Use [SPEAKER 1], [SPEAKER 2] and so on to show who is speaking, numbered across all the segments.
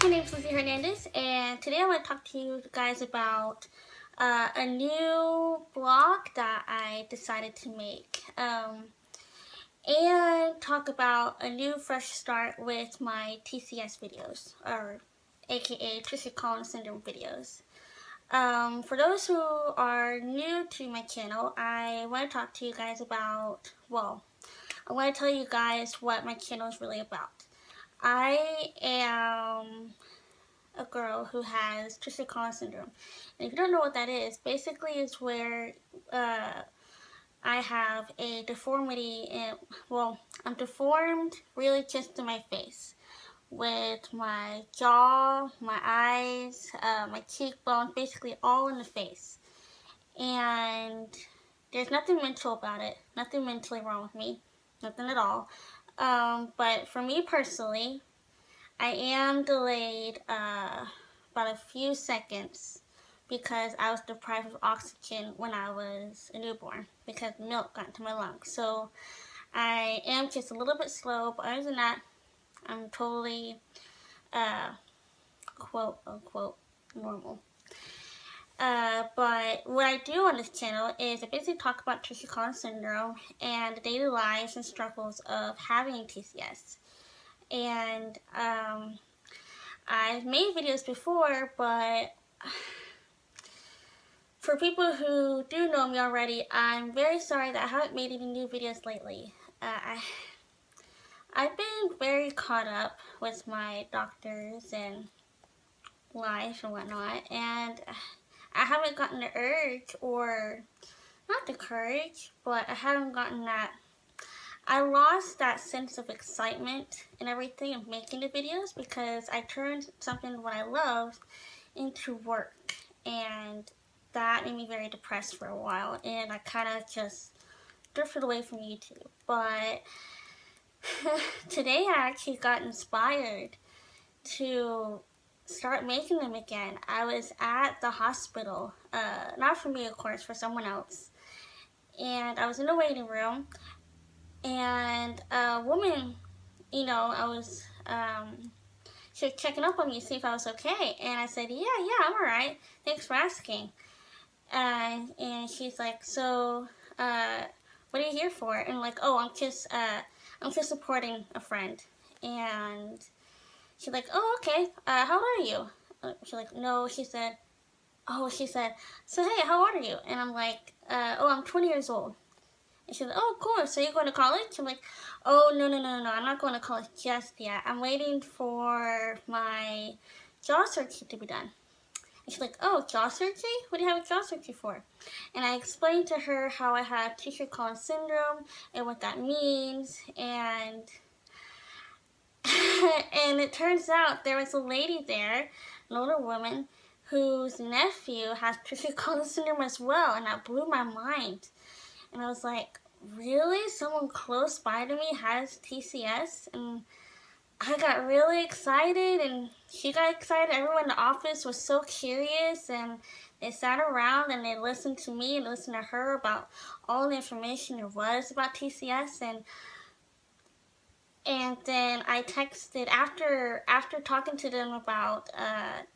[SPEAKER 1] My name is Lizzie Hernandez, and today I want to talk to you guys about a new blog that I decided to make, and talk about a new fresh start with my TCS videos, or aka Treacher Collins Syndrome videos. For those who are new to my channel, I want to talk to you guys about, I want to tell you guys what my channel is really about. I am a girl who has Treacher Collins Syndrome. And if you don't know what that is, basically it's where I have a deformity in, I'm deformed really just in my face. With my jaw, my eyes, my cheekbones, basically all in the face. And there's nothing mental about it, nothing mentally wrong with me, nothing at all. But for me personally, I am delayed about a few seconds because I was deprived of oxygen when I was a newborn because milk got into my lungs. So I am just a little bit slow, but other than that, I'm totally quote unquote normal. But what I do on this channel is I basically talk about Treacher Collins Syndrome and the daily lives and struggles of having TCS. And I've made videos before, but for people who do know me already, I'm very sorry that I haven't made any new videos lately. I've been very caught up with my doctors and life and whatnot, and I haven't gotten the urge, or not the courage, but I haven't gotten that. I lost that sense of excitement and everything of making the videos because I turned something what I loved into work, and that made me very depressed for a while, and I kind of just drifted away from YouTube. But today I actually got inspired to start making them again. I was at the hospital, not for me of course, for someone else, and I was in the waiting room, and a woman, I was she was checking up on me to see if I was okay, and I said, yeah, I'm alright, thanks for asking. And she's like, so what are you here for? And I'm like, oh, I'm just supporting a friend. And she's like, oh, okay, how old are you? She's like, no, she said, so hey, how old are you? And I'm like, oh, I'm 20 years old. And she's like, oh, cool, so you're going to college? I'm like, oh, no, I'm not going to college just yet. I'm waiting for my jaw surgery to be done. And she's like, oh, jaw surgery? What do you have a jaw surgery for? And I explained to her how I have Treacher Collins Syndrome and what that means. And and it turns out there was a lady there, an older woman, whose nephew has Treacher Collins Syndrome as well. And that blew my mind. And I was like, really? Someone close by to me has TCS? And I got really excited, and she got excited. Everyone in the office was so curious, and they sat around and they listened to me and listened to her about all the information there was about TCS. And then I texted, after talking to them about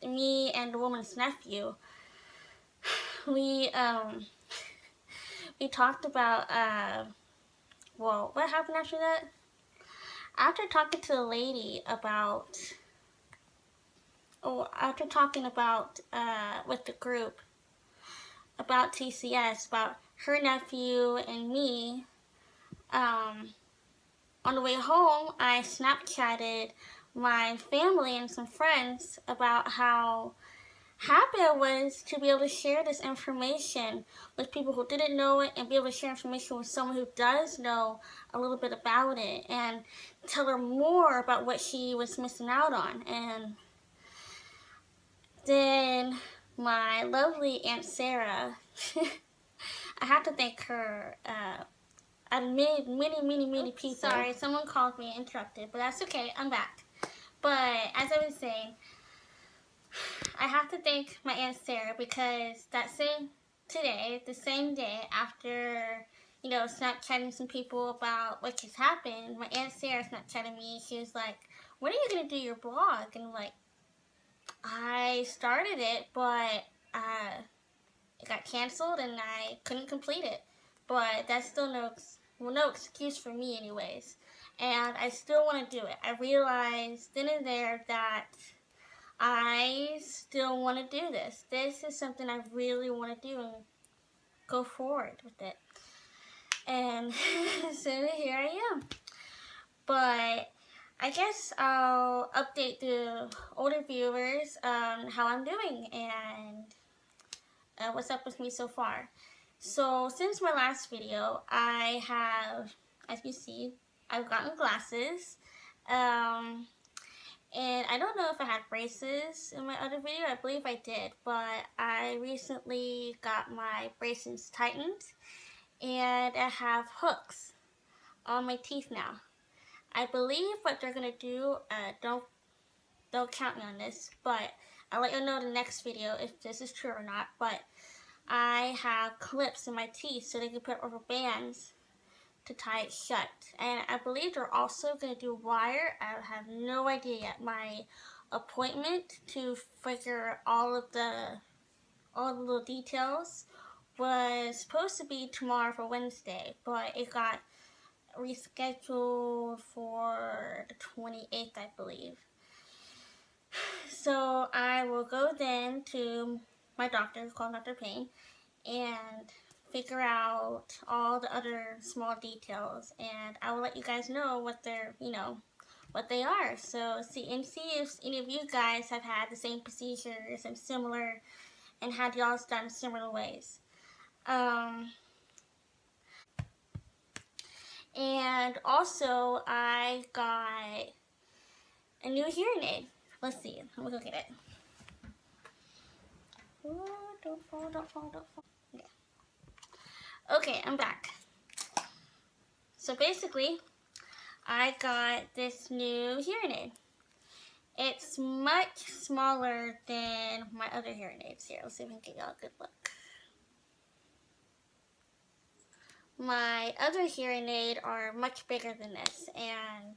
[SPEAKER 1] me and the woman's nephew, we talked about, what happened after that? After talking to the lady about, after talking about, with the group, about TCS, about her nephew and me, on the way home, I Snapchatted my family and some friends about how happy I was to be able to share this information with people who didn't know it, and be able to share information with someone who does know a little bit about it, and tell her more about what she was missing out on. And then my lovely Aunt Sarah, I have to thank her. I made many people. Sorry, someone called me, interrupted, but that's okay, I'm back. But as I was saying, I have to thank my Aunt Sarah because the same day after, Snapchatting some people about what just happened, my Aunt Sarah Snapchatted me. She was like, when are you going to do your blog? And I'm like, I started it, but it got canceled and I couldn't complete it. But that's still no excuse for me anyways. And I still want to do it. I realized then and there that I still want to do this. This is something I really want to do and go forward with it. And so here I am. But I guess I'll update the older viewers on how I'm doing and what's up with me so far. So since my last video, I have, as you see, I've gotten glasses. And I don't know if I had braces in my other video. I believe I did, but I recently got my braces tightened and I have hooks on my teeth now. I believe what they're gonna do, don't count me on this, but I'll let you know in the next video if this is true or not. But I have clips in my teeth so they can put rubber bands to tie it shut. And I believe they're also going to do wire. I have no idea yet. My appointment to figure all the little details was supposed to be tomorrow for Wednesday, but it got rescheduled for the 28th, I believe. So I will go then to my doctor, called Dr. Payne, and figure out all the other small details, and I will let you guys know what they're, what they are. So see if any of you guys have had the same procedures and similar, and had y'all done similar ways. And also I got a new hearing aid. Let's see. Let me go get it. Oh, don't fall, don't fall, don't fall. Okay. Okay, I'm back. So basically, I got this new hearing aid. It's much smaller than my other hearing aids here. Let's see if we can get y'all a good look. My other hearing aid are much bigger than this, and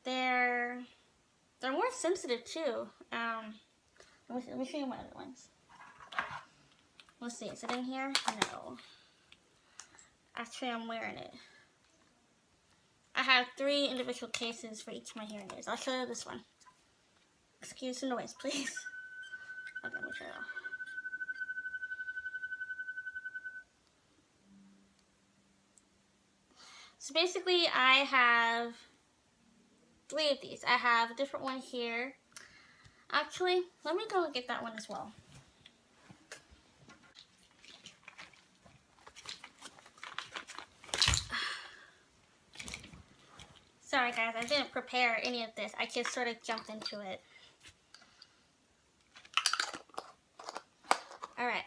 [SPEAKER 1] they're more sensitive too. Let me show you my other ones. Let's see, is it in here? No. Actually, I'm wearing it. I have 3 individual cases for each of my hearing aids. I'll show you this one. Excuse the noise, please. Okay, let me turn it off. So basically, I have 3 of these. I have a different one here. Actually, let me go and get that one as well. Sorry guys, I didn't prepare any of this. I just sort of jumped into it. Alright,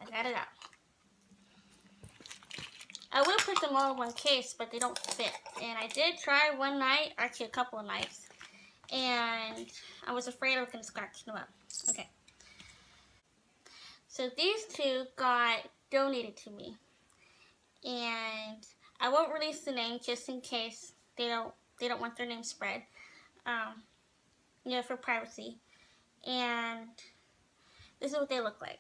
[SPEAKER 1] I got it out. I will put them all in one case, but they don't fit. And I did try one night, actually a couple of nights, and I was afraid I was going to scratch them up. Okay. So these 2 got donated to me. And I won't release the name just in case they don't want their name spread. For privacy. And this is what they look like.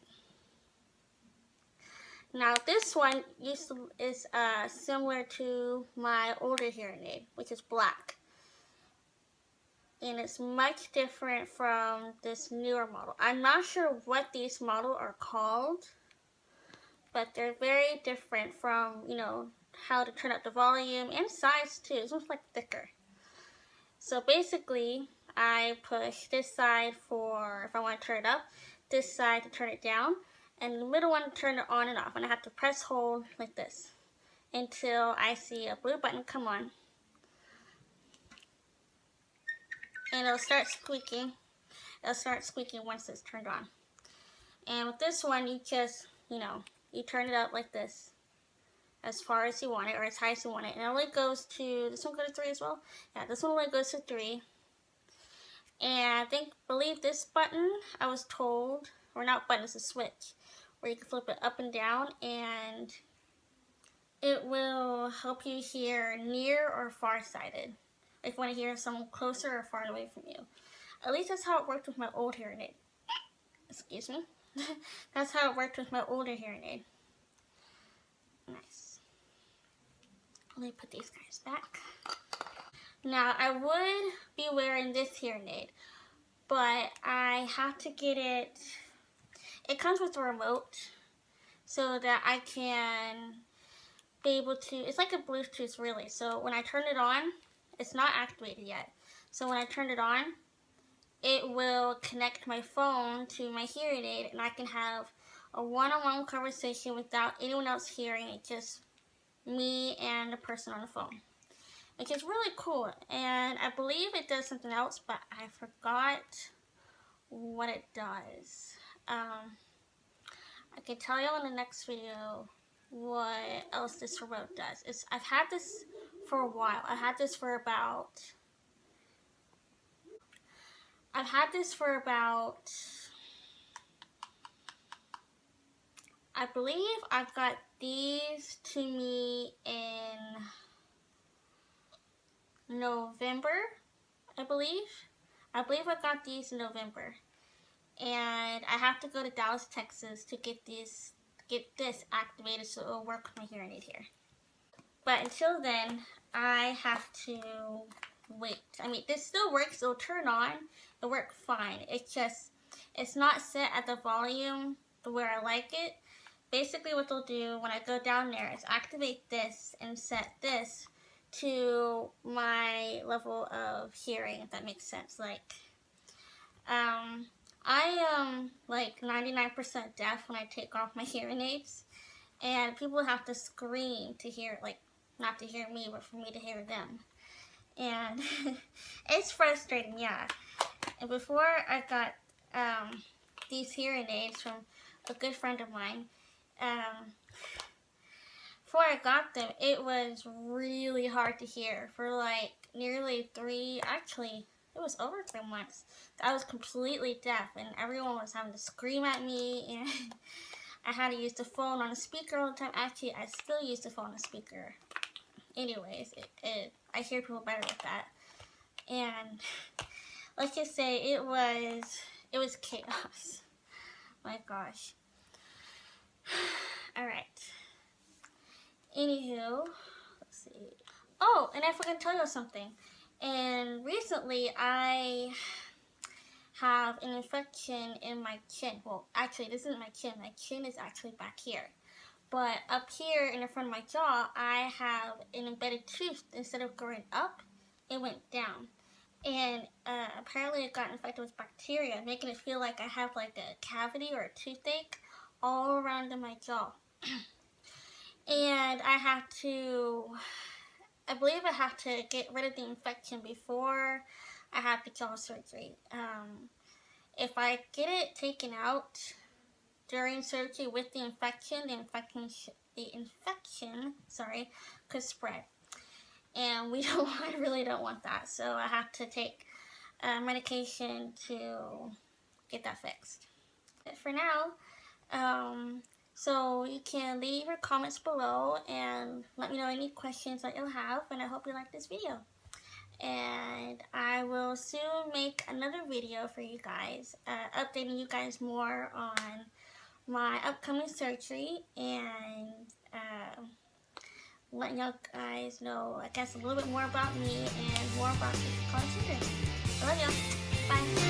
[SPEAKER 1] Now this one is similar to my older hearing aid, which is black. And it's much different from this newer model. I'm not sure what these models are called, but they're very different from, how to turn up the volume and size too. This one's like thicker. So basically, I push this side for if I want to turn it up, this side to turn it down, and the middle one to turn it on and off. And I have to press hold like this until I see a blue button come on. And it'll start squeaking. It'll start squeaking once it's turned on. And with this one, you just, you turn it up like this, as far as you want it, or as high as you want it. And it only goes to, this one goes to 3 as well? Yeah, this one only goes to 3. And I believe this button, I was told, or not button, it's a switch, where you can flip it up and down, and it will help you hear near or far-sighted. If you want to hear someone closer or far away from you. At least that's how it worked with my old hearing aid. Excuse me. That's how it worked with my older hearing aid. Nice. Let me put these guys back. Now, I would be wearing this hearing aid, but I have to get it. It comes with a remote so that I can be able to, it's like a Bluetooth really. So when I turn it on, it's not activated yet. So when I turn it on, it will connect my phone to my hearing aid, and I can have a one-on-one conversation without anyone else hearing it, just me and the person on the phone, which is really cool. And I believe it does something else, but I forgot what it does. I can tell you in the next video what else this remote does. I've had this for a while. I had this for about, I believe I got these to me in November, I believe. I got these in November. And I have to go to Dallas, Texas to get this activated so it'll work with my hearing aid here. But until then, I have to wait. I mean, this still works. It'll turn on. It'll work fine. It's just, it's not set at the volume where I like it. Basically what they'll do when I go down there is activate this and set this to my level of hearing, if that makes sense. Like, I am like 99% deaf when I take off my hearing aids, and people have to scream to hear, like, not to hear me, but for me to hear them. And it's frustrating, yeah. And before I got these hearing aids from a good friend of mine, before I got them, it was really hard to hear for like nearly it was over 3 months. I was completely deaf, and everyone was having to scream at me, and I had to use the phone on a speaker all the time. Actually, I still use the phone on a speaker. Anyways, I hear people better with that. And let's just say it was chaos. My gosh. Alright. Anywho, let's see. Oh, and I forgot to tell you something. And recently, I have an infection in my chin. Well, actually, this isn't my chin. My chin is actually back here. But up here in the front of my jaw, I have an embedded tooth. Instead of going up, it went down. And apparently it got infected with bacteria, making it feel like I have like a cavity or a toothache all around in my jaw. And I believe I have to get rid of the infection before I have the jaw surgery. If I get it taken out during surgery with the infection, could spread. And I really don't want that. So I have to take medication to get that fixed. But for now, so you can leave your comments below and let me know any questions that you'll have, and I hope you like this video. And I will soon make another video for you guys, updating you guys more on my upcoming surgery, and letting you guys know, I guess, a little bit more about me and more about Treacher Collins Syndrome. I love y'all. Bye.